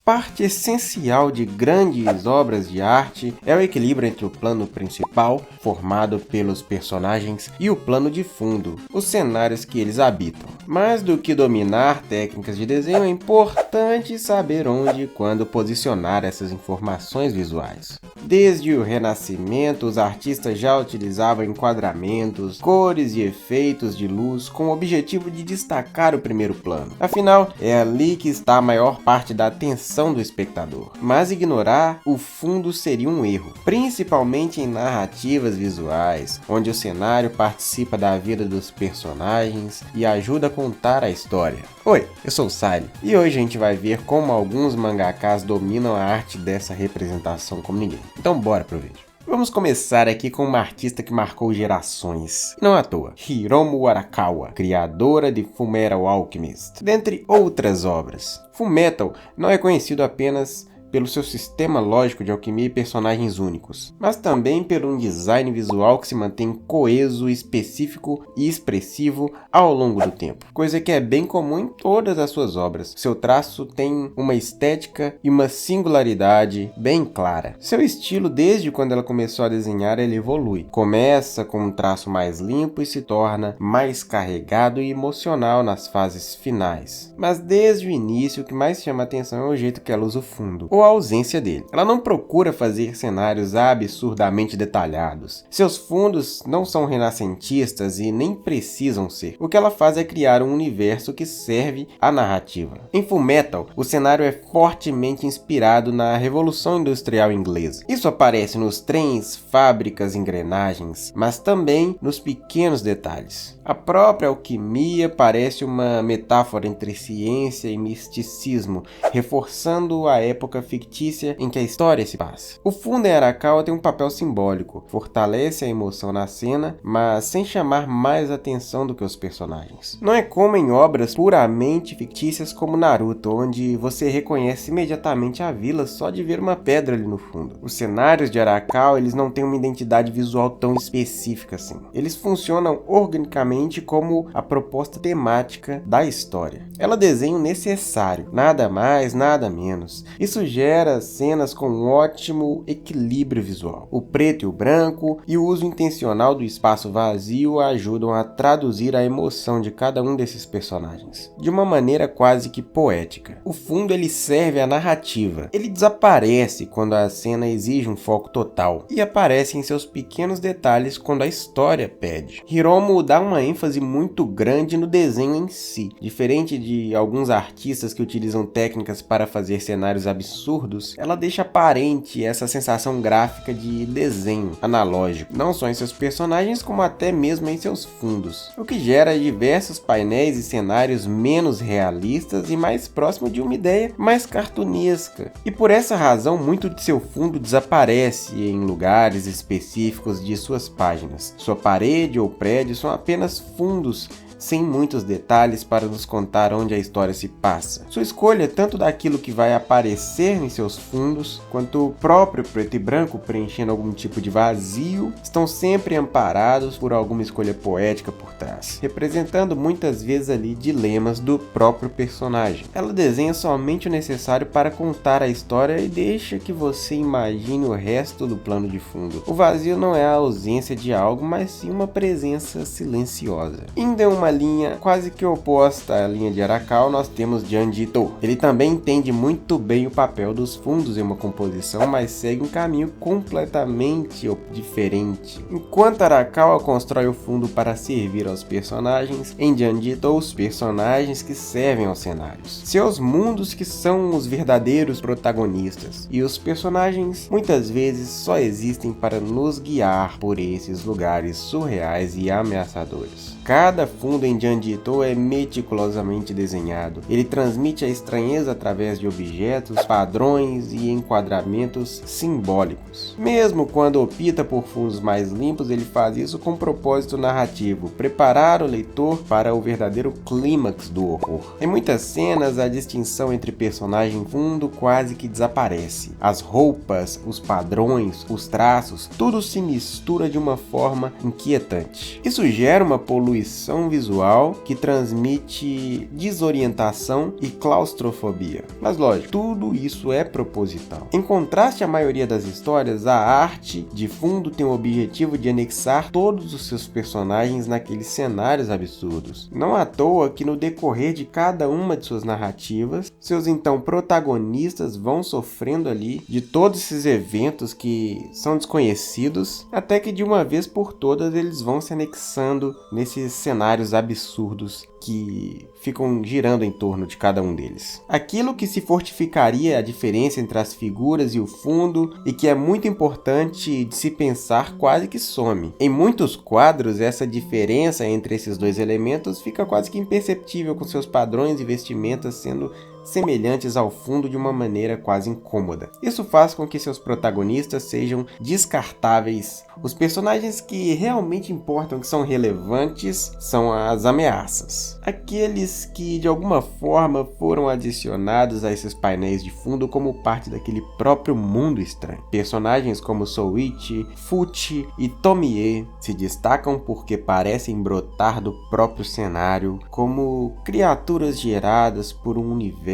Parte essencial de grandes obras de arte é o equilíbrio entre o plano principal, formado pelos personagens, e o plano de fundo, os cenários que eles habitam. Mais do que dominar técnicas de desenho, é importante saber onde e quando posicionar essas informações visuais. Desde o Renascimento, os artistas já utilizavam enquadramentos, cores e efeitos de luz com o objetivo de destacar o primeiro plano. Afinal, é ali que está a maior parte da atenção do espectador. Mas ignorar o fundo seria um erro, principalmente em narrativas visuais, onde o cenário participa da vida dos personagens e ajuda a contar a história. Oi, eu sou o Sally e hoje a gente vai ver como alguns mangakás dominam a arte dessa representação como ninguém. Então bora pro vídeo. Vamos começar aqui com uma artista que marcou gerações, não à toa, Hiromu Arakawa, criadora de Fullmetal Alchemist, dentre outras obras. Fullmetal não é conhecido apenas pelo seu sistema lógico de alquimia e personagens únicos, mas também por um design visual que se mantém coeso, específico e expressivo ao longo do tempo, coisa que é bem comum em todas as suas obras. Seu traço tem uma estética e uma singularidade bem clara. Seu estilo, desde quando ela começou a desenhar, ele evolui. Começa com um traço mais limpo e se torna mais carregado e emocional nas fases finais. Mas desde o início, o que mais chama a atenção é o jeito que ela usa o fundo, ou a ausência dele. Ela não procura fazer cenários absurdamente detalhados. Seus fundos não são renascentistas e nem precisam ser. O que ela faz é criar um universo que serve à narrativa. Em Fullmetal, o cenário é fortemente inspirado na Revolução Industrial Inglesa. Isso aparece nos trens, fábricas, engrenagens, mas também nos pequenos detalhes. A própria alquimia parece uma metáfora entre ciência e misticismo, reforçando a época fictícia em que a história se passa. O fundo em Arakawa tem um papel simbólico, fortalece a emoção na cena, mas sem chamar mais atenção do que os personagens. Não é como em obras puramente fictícias como Naruto, onde você reconhece imediatamente a vila só de ver uma pedra ali no fundo. Os cenários de Arakawa, eles não têm uma identidade visual tão específica assim. Eles funcionam organicamente como a proposta temática da história. Ela desenha o necessário, nada mais, nada menos. Isso gera cenas com um ótimo equilíbrio visual. O preto e o branco e o uso intencional do espaço vazio ajudam a traduzir a emoção de cada um desses personagens, de uma maneira quase que poética. O fundo ele serve à narrativa. Ele desaparece quando a cena exige um foco total e aparece em seus pequenos detalhes quando a história pede. Hiromu dá uma ênfase muito grande no desenho em si. Diferente de alguns artistas que utilizam técnicas para fazer cenários absurdos, ela deixa aparente essa sensação gráfica de desenho analógico, não só em seus personagens, como até mesmo em seus fundos, o que gera diversos painéis e cenários menos realistas e mais próximos de uma ideia mais cartunesca. E por essa razão, muito de seu fundo desaparece em lugares específicos de suas páginas. Sua parede ou prédio são apenas fundos sem muitos detalhes para nos contar onde a história se passa. Sua escolha, tanto daquilo que vai aparecer em seus fundos, quanto o próprio preto e branco preenchendo algum tipo de vazio, estão sempre amparados por alguma escolha poética por trás, representando muitas vezes ali dilemas do próprio personagem. Ela desenha somente o necessário para contar a história e deixa que você imagine o resto do plano de fundo. O vazio não é a ausência de algo, mas sim uma presença silenciosa. Ainda uma linha quase que oposta à linha de Arakawa, nós temos Junji Ito. Ele também entende muito bem o papel dos fundos em uma composição, mas segue um caminho completamente diferente. Enquanto Arakawa constrói o fundo para servir aos personagens, em Junji Ito os personagens que servem aos cenários. Seus mundos que são os verdadeiros protagonistas, e os personagens muitas vezes só existem para nos guiar por esses lugares surreais e ameaçadores. Cada fundo em Junji Ito é meticulosamente desenhado. Ele transmite a estranheza através de objetos, padrões e enquadramentos simbólicos. Mesmo quando opta por fundos mais limpos, ele faz isso com propósito narrativo, preparar o leitor para o verdadeiro clímax do horror. Em muitas cenas, a distinção entre personagem e fundo quase que desaparece. As roupas, os padrões, os traços, tudo se mistura de uma forma inquietante. Isso gera uma poluição poluição visual que transmite desorientação e claustrofobia. Mas lógico, tudo isso é proposital. Em contraste à maioria das histórias, a arte de fundo tem o objetivo de anexar todos os seus personagens naqueles cenários absurdos. Não à toa que no decorrer de cada uma de suas narrativas, seus então protagonistas vão sofrendo ali de todos esses eventos que são desconhecidos, até que de uma vez por todas eles vão se anexando nesses cenários absurdos que ficam girando em torno de cada um deles. Aquilo que se fortificaria a diferença entre as figuras e o fundo e que é muito importante de se pensar quase que some. Em muitos quadros, essa diferença entre esses dois elementos fica quase que imperceptível, com seus padrões e vestimentas sendo semelhantes ao fundo de uma maneira quase incômoda. Isso faz com que seus protagonistas sejam descartáveis. Os personagens que realmente importam, que são relevantes, são as ameaças. Aqueles que de alguma forma foram adicionados a esses painéis de fundo como parte daquele próprio mundo estranho. Personagens como Souichi, Fuchi e Tomie se destacam porque parecem brotar do próprio cenário como criaturas geradas por um universo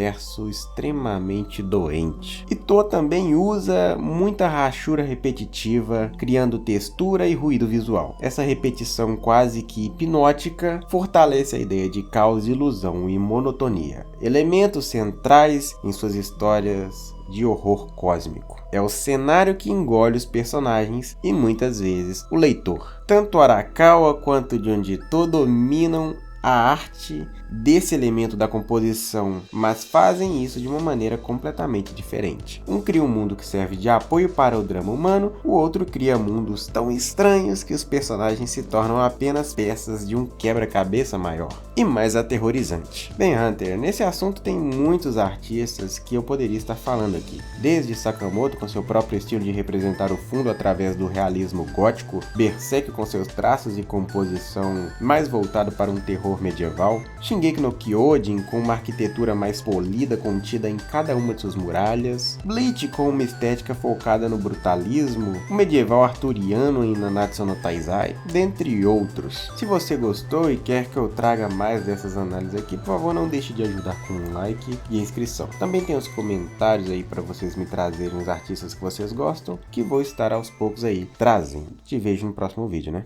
extremamente doente. Ito também usa muita rachura repetitiva, criando textura e ruído visual. Essa repetição quase que hipnótica fortalece a ideia de caos, ilusão e monotonia, elementos centrais em suas histórias de horror cósmico. É o cenário que engole os personagens e muitas vezes o leitor. Tanto Arakawa quanto Junjito dominam a arte desse elemento da composição, mas fazem isso de uma maneira completamente diferente. Um cria um mundo que serve de apoio para o drama humano, o outro cria mundos tão estranhos que os personagens se tornam apenas peças de um quebra-cabeça maior e mais aterrorizante. Bem, Hunter, nesse assunto tem muitos artistas que eu poderia estar falando aqui, desde Sakamoto com seu próprio estilo de representar o fundo através do realismo gótico, Berserk com seus traços e composição mais voltado para um terror medieval, Shingeki no Kyojin com uma arquitetura mais polida contida em cada uma de suas muralhas, Bleach com uma estética focada no brutalismo, o medieval arturiano em Nanatsu no Taizai, dentre outros. Se você gostou e quer que eu traga mais dessas análises aqui, por favor não deixe de ajudar com um like e a inscrição. Também tem os comentários aí para vocês me trazerem os artistas que vocês gostam, que vou estar aos poucos aí trazendo. Te vejo no próximo vídeo, né?